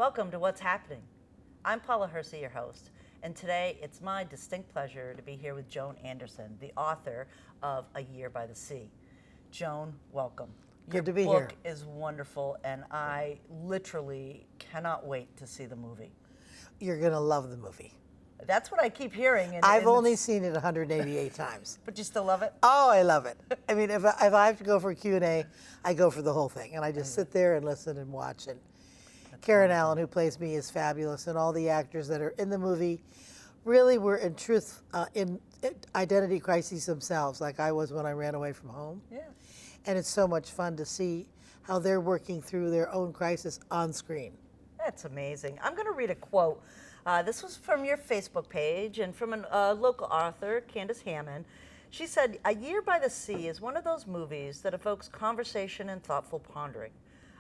Welcome to What's Happening. I'm Paula Hersey, your host, and today it's my distinct pleasure to be here with Joan Anderson, the author of A Year by the Sea. Joan, welcome. Good to be Your here. book is wonderful, and I literally cannot wait to see the movie. You're going to love the movie. That's what I keep hearing. I've only seen it 188 times. But you still love it? Oh, I love it. I mean, if I have to go for a Q&A, I go for the whole thing. And I just sit there and listen and watch. And Karen Allen, who plays me, is fabulous. And all the actors that are in the movie really were, in truth, in identity crises themselves, like I was when I ran away from home. Yeah. And it's so much fun to see how they're working through their own crisis on screen. That's amazing. I'm going to read a quote. This was from your Facebook page and from a local author, Candace Hammond. She said, "A Year by the Sea is one of those movies that evokes conversation and thoughtful pondering.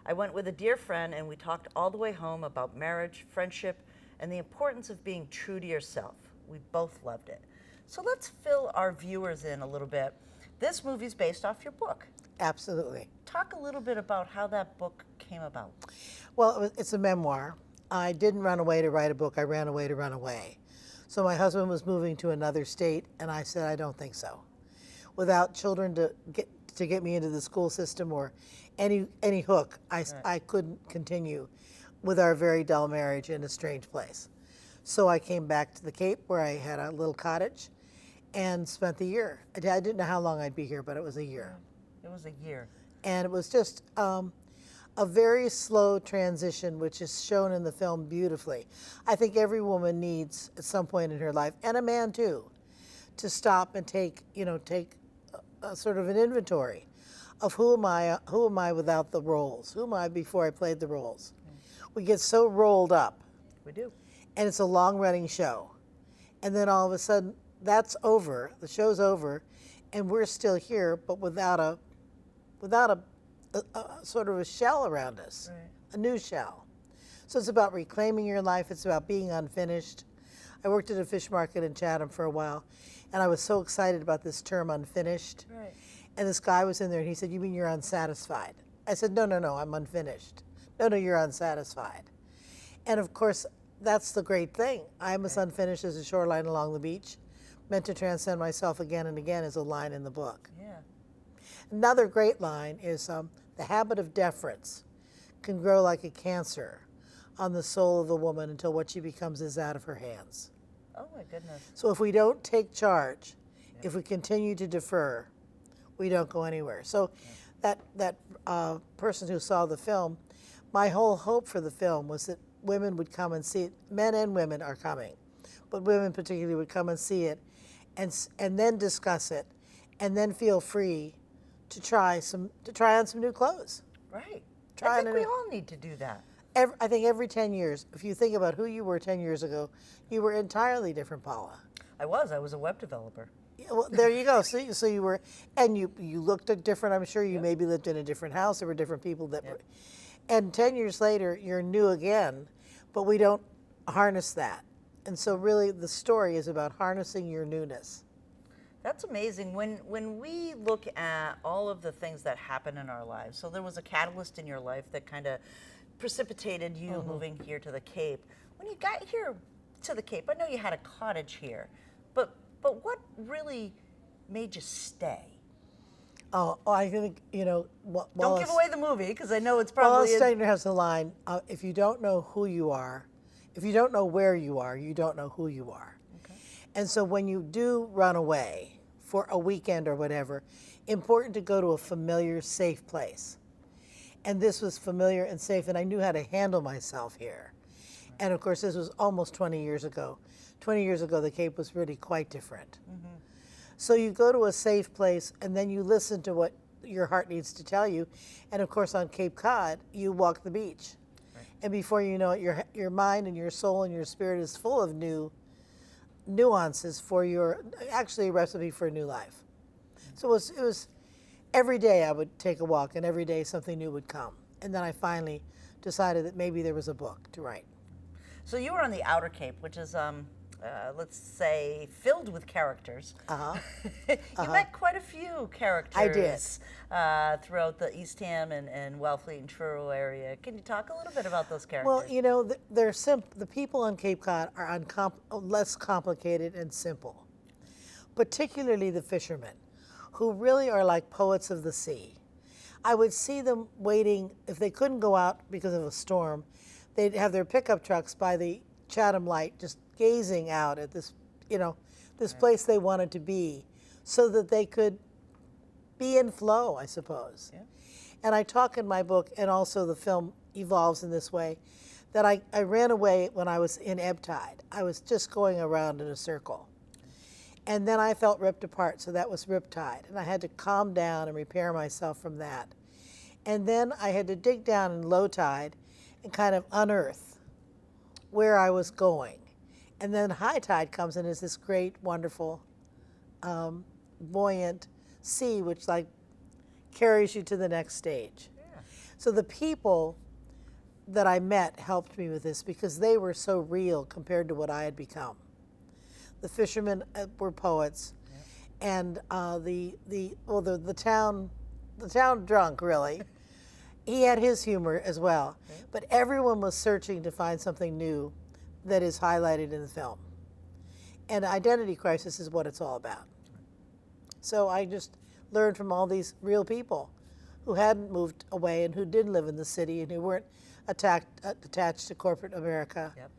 I went with a dear friend and we talked all the way home about marriage, friendship, and the importance of being true to yourself. We both loved it." So let's fill our viewers in a little bit. This movie's based off your book. Absolutely. Talk a little bit about how that book came about. Well, it's a memoir. I didn't run away to write a book. I ran away to run away. So my husband was moving to another state, and I said, I don't think so. Without children to get me into the school system or any hook, I couldn't continue with our very dull marriage in a strange place. So I came back to the Cape, where I had a little cottage, and spent the year. I didn't know how long I'd be here, but it was a year. It was a year. And it was just a very slow transition, which is shown in the film beautifully. I think every woman needs, at some point in her life, and a man too, to stop and take a sort of an inventory of who am I without the roles? Who am I before I played the roles? We get so rolled up. We do. And it's a long-running show. And then all of a sudden, that's over, the show's over, and we're still here, but without a sort of a shell around us, Right. a new shell. So it's about reclaiming your life. It's about being unfinished. I worked at a fish market in Chatham for a while, and I was so excited about this term, unfinished. Right. And this guy was in there, and he said, "You mean you're unsatisfied?" I said, no, I'm unfinished. No, you're unsatisfied. And of course, that's the great thing. I'm as unfinished as a shoreline along the beach. Meant to transcend myself again and again is a line in the book. Yeah. Another great line is, the habit of deference can grow like a cancer on the soul of the woman until what she becomes is out of her hands. Oh my goodness. So if we don't take charge, if we continue to defer, we don't go anywhere. So that person who saw the film, my whole hope for the film was that women would come and see it. Men and women are coming, but women particularly would come and see it and then discuss it and then feel free to try on some new clothes. Right. I think we all need to do that. I think every 10 years, if you think about who you were 10 years ago, you were entirely different, Paula. I was a web developer. Yeah, well, there you go. So you were, and you looked different. I'm sure you maybe lived in a different house. There were different people that were, and 10 years later, you're new again, but we don't harness that. And so really the story is about harnessing your newness. That's amazing. When we look at all of the things that happen in our lives, so there was a catalyst in your life that kind of precipitated you moving here to the Cape. When you got here to the Cape, I know you had a cottage here, but what really made you stay? Oh, I think, Don't give away the movie, because I know it's probably... Wallace Stegner has the line, if you don't know who you are, if you don't know where you are, you don't know who you are. Okay. And so when you do run away for a weekend or whatever, important to go to a familiar, safe place. And this was familiar and safe, and I knew how to handle myself here. And of course, this was almost 20 years ago. 20 years ago, the Cape was really quite different. Mm-hmm. So you go to a safe place, and then you listen to what your heart needs to tell you. And of course, on Cape Cod, you walk the beach. Right. And before you know it, your mind and your soul and your spirit is full of new nuances for actually a recipe for a new life. So it was every day I would take a walk, and every day something new would come. And then I finally decided that maybe there was a book to write. So you were on the Outer Cape, which is let's say, filled with characters. You met quite a few characters. I did. Throughout the Eastham and Wellfleet and Truro area. Can you talk a little bit about those characters? Well, you know, the people on Cape Cod are less complicated and simple, particularly the fishermen, who really are like poets of the sea. I would see them waiting, if they couldn't go out because of a storm, they'd have their pickup trucks by the Chatham Light just gazing out at this, you know, this place they wanted to be so that they could be in flow, I suppose. Yeah. And I talk in my book, and also the film evolves in this way, that I ran away when I was in ebb tide. I was just going around in a circle. And then I felt ripped apart, so that was riptide. And I had to calm down and repair myself from that. And then I had to dig down in low tide and kind of unearth where I was going. And then high tide comes in as this great, wonderful, buoyant sea, which like carries you to the next stage. Yeah. So the people that I met helped me with this because they were so real compared to what I had become. The fishermen were poets, yeah. And the town drunk really. He had his humor as well, okay. But everyone was searching to find something new that is highlighted in the film. And identity crisis is what it's all about. So I just learned from all these real people who hadn't moved away and who didn't live in the city and who weren't attached to corporate America. Yep.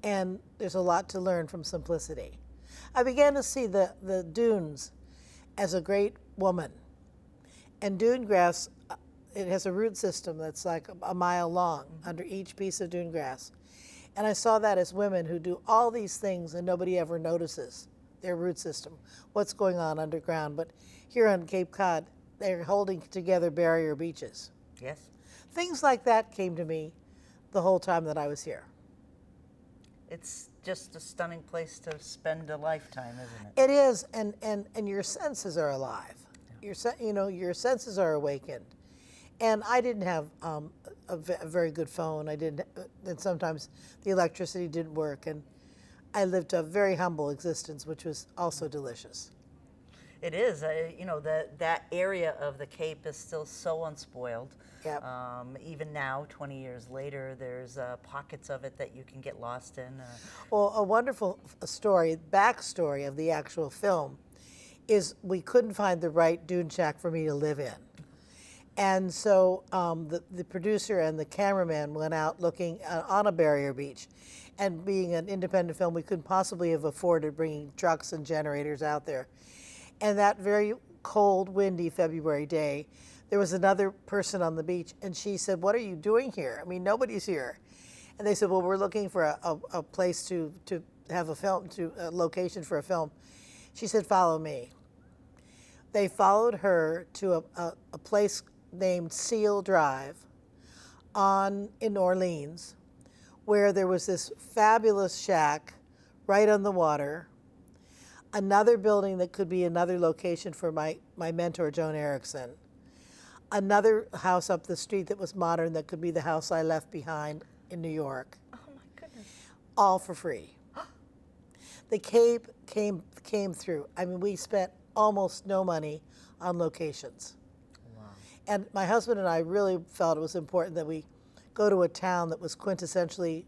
And there's a lot to learn from simplicity. I began to see the dunes as a great woman. And dune grass, it has a root system that's like a mile long under each piece of dune grass. And I saw that as women who do all these things and nobody ever notices their root system, what's going on underground. But here on Cape Cod, they're holding together barrier beaches. Yes. Things like that came to me the whole time that I was here. It's just a stunning place to spend a lifetime, isn't it? It is, and your senses are alive. Yeah. Your senses are awakened. And I didn't have a very good phone. and sometimes the electricity didn't work, and I lived a very humble existence, which was also delicious. It is. That area of the Cape is still so unspoiled. Yep. Even now, 20 years later, there's pockets of it that you can get lost in. Well, a wonderful backstory of the actual film is we couldn't find the right dune shack for me to live in. And so the producer and the cameraman went out looking on a barrier beach. And being an independent film, we couldn't possibly have afforded bringing trucks and generators out there. And that very cold, windy February day, there was another person on the beach, and she said, "What are you doing here? I mean, nobody's here." And they said, "Well, we're looking for a place to have a location for a film." She said, "Follow me." They followed her to a place named Seal Drive in Orleans, where there was this fabulous shack right on the water, another building that could be another location for my mentor, Joan Anderson, another house up the street that was modern that could be the house I left behind in New York. Oh my goodness. All for free. The Cape came through. I mean, we spent almost no money on locations. Wow. And my husband and I really felt it was important that we go to a town that was quintessentially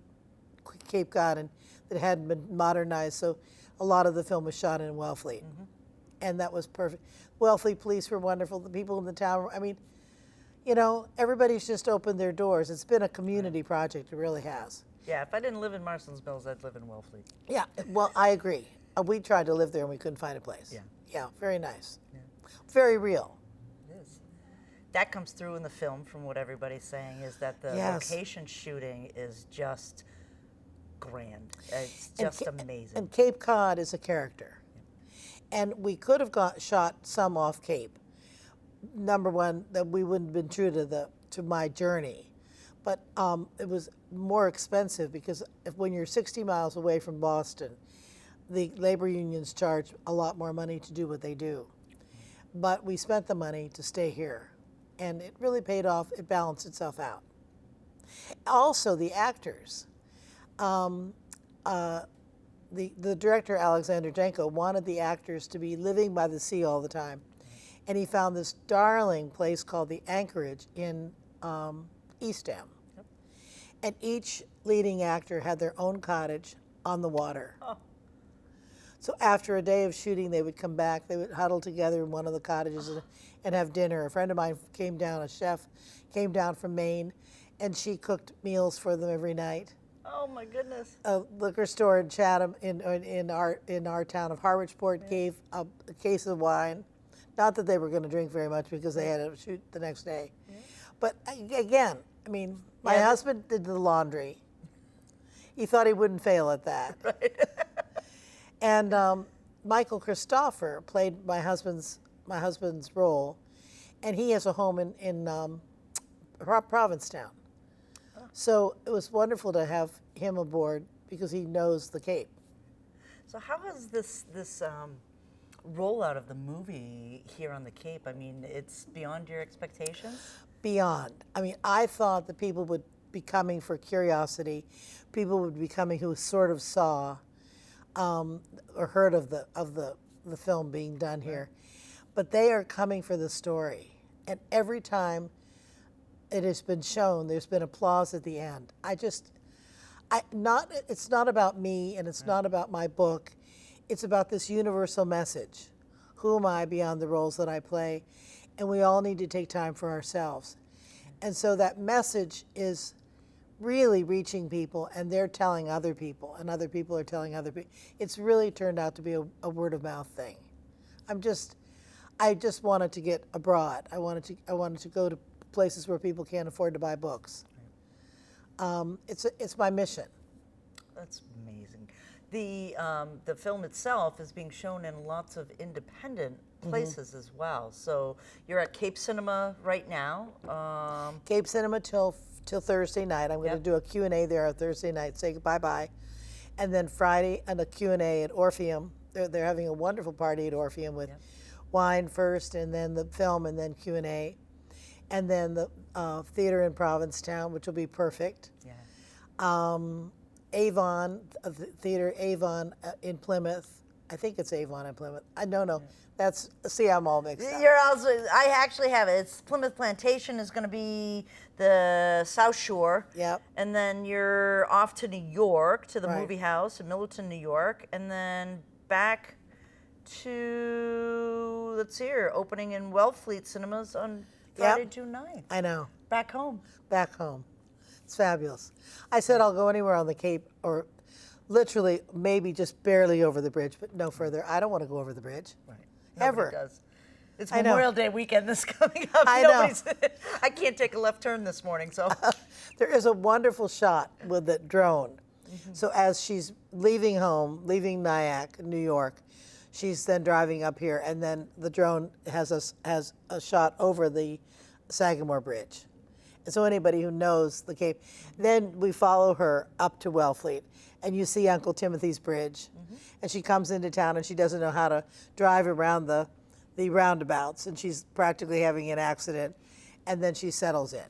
Cape Cod and that hadn't been modernized. So a lot of the film was shot in Wellfleet. Mm-hmm. And that was perfect. Wellfleet police were wonderful. The people in the town, I mean, everybody's just opened their doors. It's been a community project. It really has. Yeah, if I didn't live in Marston's Mills, I'd live in Wellfleet. Yeah, well, I agree. We tried to live there and we couldn't find a place. Yeah. Yeah, very nice. Yeah. Very real. It is. That comes through in the film from what everybody's saying, is that the location shooting is just grand. It's just amazing. And Cape Cod is a character. Yeah. And we could have shot some off Cape. Number one, that we wouldn't have been true to my journey. But it was more expensive because when you're 60 miles away from Boston, the labor unions charge a lot more money to do what they do. But we spent the money to stay here. And it really paid off. It balanced itself out. Also, the actors. the director, Alexander Jenko, wanted the actors to be living by the sea all the time. And he found this darling place called the Anchorage in East End. Yep. And each leading actor had their own cottage on the water. Oh. So after a day of shooting, they would come back, they would huddle together in one of the cottages and have dinner. A friend of mine came down, a chef, came down from Maine, and she cooked meals for them every night. Oh my goodness. A liquor store in Chatham, in our town of Harwichport, gave a case of wine. Not that they were going to drink very much because they had to shoot the next day. Yeah. But again, I mean, my husband did the laundry. He thought he wouldn't fail at that. Right. And Michael Christopher played my husband's role, and he has a home in Provincetown. Oh. So it was wonderful to have him aboard because he knows the Cape. So how has this rollout of the movie here on the Cape? I mean, it's beyond your expectations? Beyond. I mean, I thought that people would be coming for curiosity. People would be coming who sort of saw or heard of the film being done here. But they are coming for the story. And every time it has been shown, there's been applause at the end. It's not about me and it's not about my book. It's about this universal message. Who am I beyond the roles that I play? And we all need to take time for ourselves. And so that message is really reaching people, and they're telling other people, and other people are telling other people. It's really turned out to be a word of mouth thing. I just wanted to get abroad. I wanted to go to places where people can't afford to buy books. It's my mission. That's amazing. The film itself is being shown in lots of independent places as well. So you're at Cape Cinema right now. Cape Cinema till Thursday night. I'm going to do a Q&A there on Thursday night, say bye-bye. And then Friday, and a Q&A at Orpheum. They're having a wonderful party at Orpheum with wine first, and then the film, and then Q&A. And then the theater in Provincetown, which will be perfect. Yeah. Avon, Theater Avon in Plymouth. I think it's Avon in Plymouth. I don't know. That's, see, I'm all mixed up. I actually have it. It's Plymouth Plantation is going to be the South Shore. Yep. And then you're off to New York, to the movie house in Millerton, New York. And then back to, let's see here, opening in Wellfleet Cinemas on Friday, June 9th. I know. Back home. Back home. It's fabulous. I said I'll go anywhere on the Cape, or literally maybe just barely over the bridge, but no further. I don't want to go over the bridge. Right. Ever. Nobody does. It's Memorial Day weekend that's coming up. I know. I can't take a left turn this morning, so. There is a wonderful shot with the drone. So as she's leaving home, leaving Nyack, New York, she's then driving up here, and then the drone has a shot over the Sagamore Bridge. And so anybody who knows the Cape, then we follow her up to Wellfleet, and you see Uncle Timothy's Bridge, and she comes into town and she doesn't know how to drive around the roundabouts, and she's practically having an accident, and then she settles in.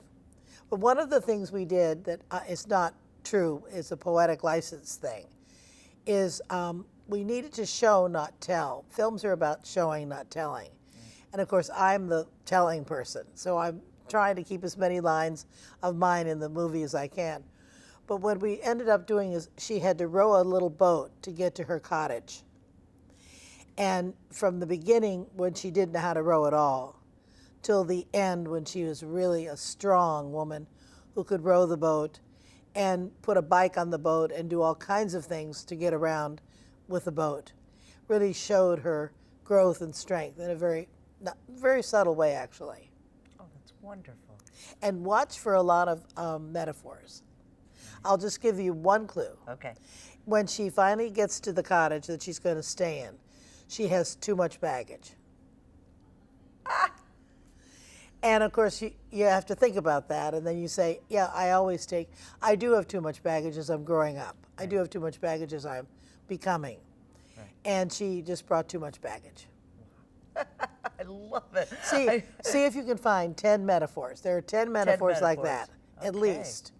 But one of the things we did that is not true, it's a poetic license thing, is we needed to show, not tell. Films are about showing, not telling. And of course, I'm the telling person, so I'm trying to keep as many lines of mine in the movie as I can. But what we ended up doing is she had to row a little boat to get to her cottage. And from the beginning, when she didn't know how to row at all, till the end when she was really a strong woman who could row the boat and put a bike on the boat and do all kinds of things to get around with the boat, really showed her growth and strength in a very subtle way, actually. Oh, that's wonderful. And watch for a lot of metaphors. I'll just give you one clue. Okay. When she finally gets to the cottage that she's going to stay in, she has too much baggage. Ah! And of course, you have to think about that, and then you say, yeah, I do have too much baggage as I'm growing up. Right. I do have too much baggage as I'm becoming. Right. And she just brought too much baggage. I love it. See if you can find 10 metaphors. There are 10 metaphors like that, at least.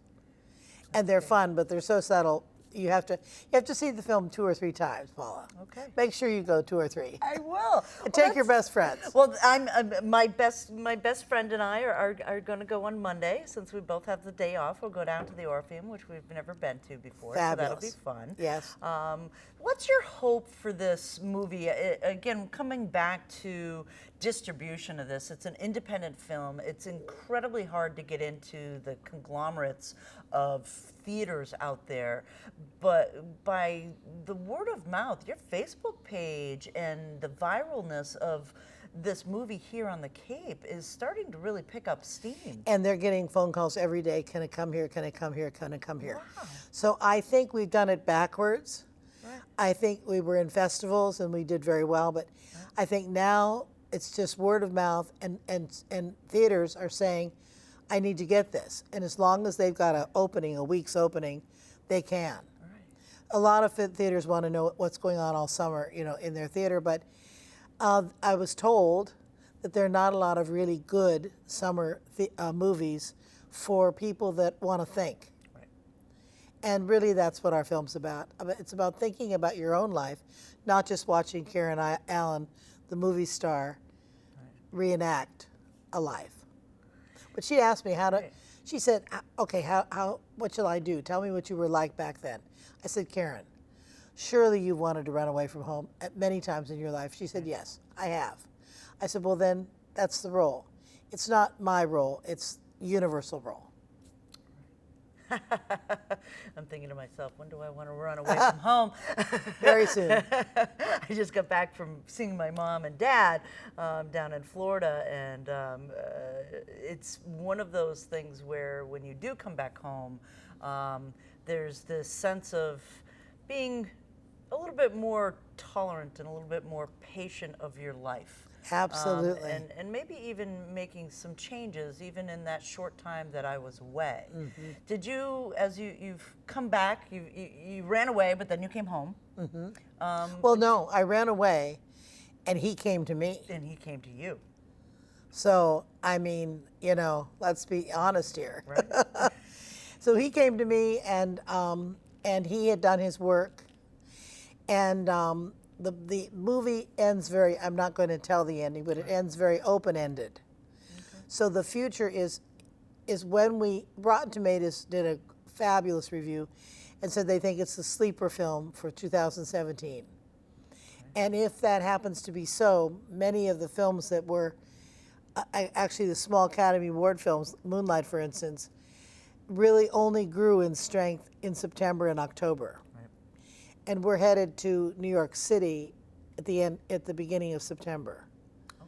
And they're fun, but they're so subtle, you have to see the film 2 or 3 times, Paula. Okay. Make sure you go 2 or 3. I will. And take your best friends. Well, I'm my best friend and I are going to go on Monday since we both have the day off. We'll go down to the Orpheum, which we've never been to before. Fabulous. So that'll be fun. Yes. What's your hope for this movie? Again, coming back to distribution of this, it's an independent film. It's incredibly hard to get into the conglomerates of theaters out there, but by the word of mouth, your Facebook page and the viralness of this movie here on the Cape is starting to really pick up steam. And they're getting phone calls every day. Can it come here? Can it come here? Can it come here? Wow. So I think we've done it backwards. Right. I think we were in festivals and we did very well, but I think now it's just word of mouth, and theaters are saying, I need to get this. And as long as they've got a week's opening, they can. Right. A lot of theaters want to know what's going on all summer, in their theater, but I was told that there are not a lot of really good summer movies for people that want to think. Right. And really that's what our film's about. It's about thinking about your own life, not just watching Karen Allen, the movie star, reenact a life. But she asked me she said, okay, what shall I do? Tell me what you were like back then. I said, Karen, surely you wanted to run away from home at many times in your life. She said, yes, I have. I said, well then, that's the role. It's not my role, it's universal role. I'm thinking to myself, when do I want to run away from home? Very soon. I just got back from seeing my mom and dad down in Florida, and it's one of those things where when you do come back home, there's this sense of being a little bit more tolerant and a little bit more patient of your life. Absolutely. And maybe even making some changes even in that short time that I was away. Mm-hmm. Did you, as you've come back, you ran away, but then you came home. Mm-hmm. Well, no, I ran away and he came to me. And he came to you. So, I mean, let's be honest here. Right. So he came to me and he had done his work, and the movie ends I'm not going to tell the ending, but it ends very open-ended. Okay. So the future is when Rotten Tomatoes did a fabulous review and said they think it's the sleeper film for 2017. Okay. And if that happens to be so, many of the films that were actually the small Academy Award films, Moonlight for instance, really only grew in strength in September and October. And we're headed to New York City at the beginning of September. Oh.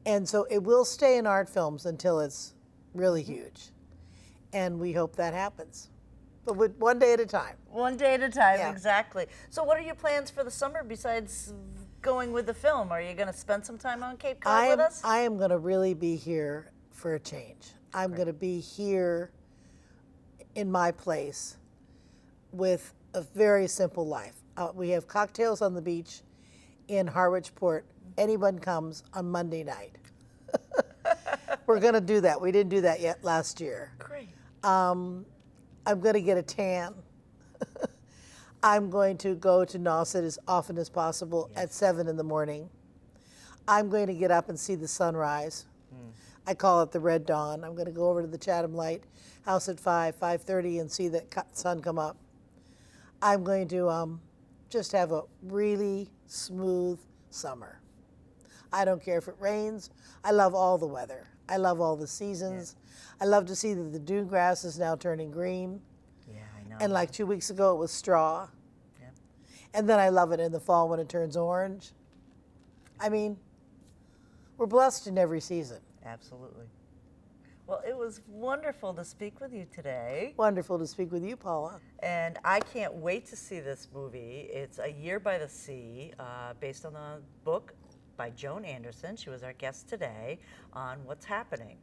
And so it will stay in art films until it's really huge. And we hope that happens. But one day at a time. One day at a time, yeah. Exactly. So what are your plans for the summer besides going with the film? Are you going to spend some time on Cape Cod with us? I am going to really be here for a change. I'm going to be here in my place with a very simple life. We have cocktails on the beach in Harwich Port. Anyone comes on Monday night. We're going to do that. We didn't do that yet last year. Great. I'm going to get a tan. I'm going to go to Nauset as often as possible at 7 in the morning. I'm going to get up and see the sunrise. I call it the Red Dawn. I'm going to go over to the Chatham Light House at 5:30 and see the sun come up. I'm going to just have a really smooth summer. I don't care if it rains. I love all the weather. I love all the seasons. Yeah. I love to see that the dune grass is now turning green. Yeah, I know. And like 2 weeks ago, it was straw. Yeah. And then I love it in the fall when it turns orange. I mean, we're blessed in every season. Absolutely. Well, it was wonderful to speak with you today. Wonderful to speak with you, Paula. And I can't wait to see this movie. It's A Year by the Sea, based on the book by Joan Anderson. She was our guest today on What's Happening.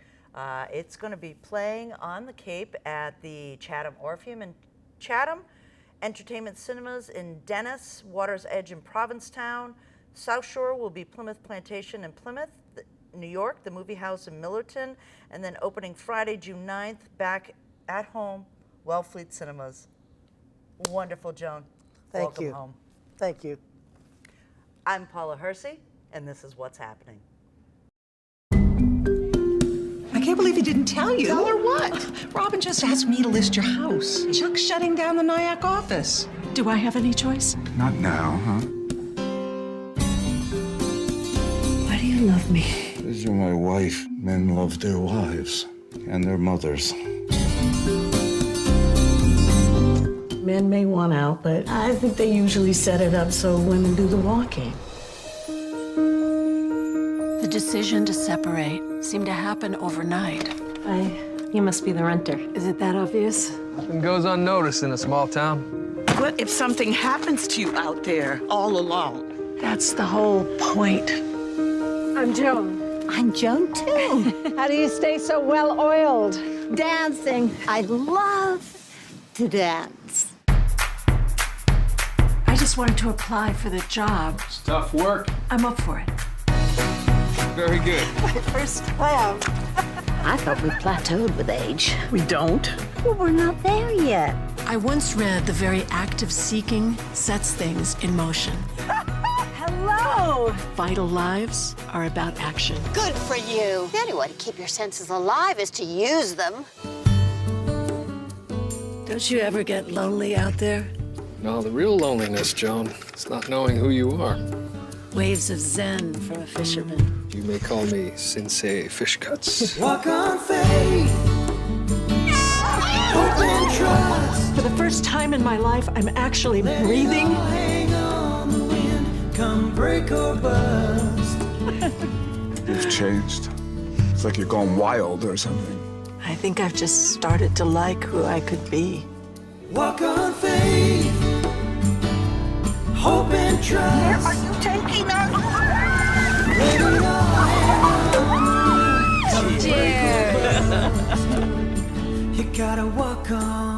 It's going to be playing on the Cape at the Chatham Orpheum in Chatham, Entertainment Cinemas in Dennis, Water's Edge in Provincetown. South Shore will be Plymouth Plantation in Plymouth, New York, the Movie House in Millerton, and then opening Friday, June 9th, back at home, Wellfleet Cinemas. Wonderful, Joan. Thank Welcome you. home. Thank you. I'm Paula Hersey, and this is What's Happening. I can't believe he didn't tell you. Tell her what? Robin just asked me to list your house. Chuck's shutting down the Nyack office. Do I have any choice? Not now, huh? Why do you love me? Because you're my wife. Men love their wives and their mothers. Men may want out, but I think they usually set it up so women do the walking. The decision to separate seemed to happen overnight. You must be the renter. Is it that obvious? Nothing goes unnoticed in a small town. What if something happens to you out there all alone? That's the whole point. I'm Joan. I'm Joan, too. How do you stay so well-oiled? Dancing. I love to dance. I just wanted to apply for the job. It's tough work. I'm up for it. Very good. First time. I thought we plateaued with age. We don't. Well, we're not there yet. I once read the very act of seeking sets things in motion. Hello. Vital lives are about action. Good for you. The only way to keep your senses alive is to use them. Don't you ever get lonely out there? No, the real loneliness, Joan, is not knowing who you are. Waves of zen for a fisherman. You may call me Sensei Fish Cuts. Walk on faith. Hope and trust. For the first time in my life, I'm actually breathing. Hang on the wind. Come break or bust. You've changed. It's like you're going wild or something. I think I've just started to like who I could be. Walk on faith. Hope and trust. Where are you taking her? Let it all hang on. Come break or bust. You gotta walk on.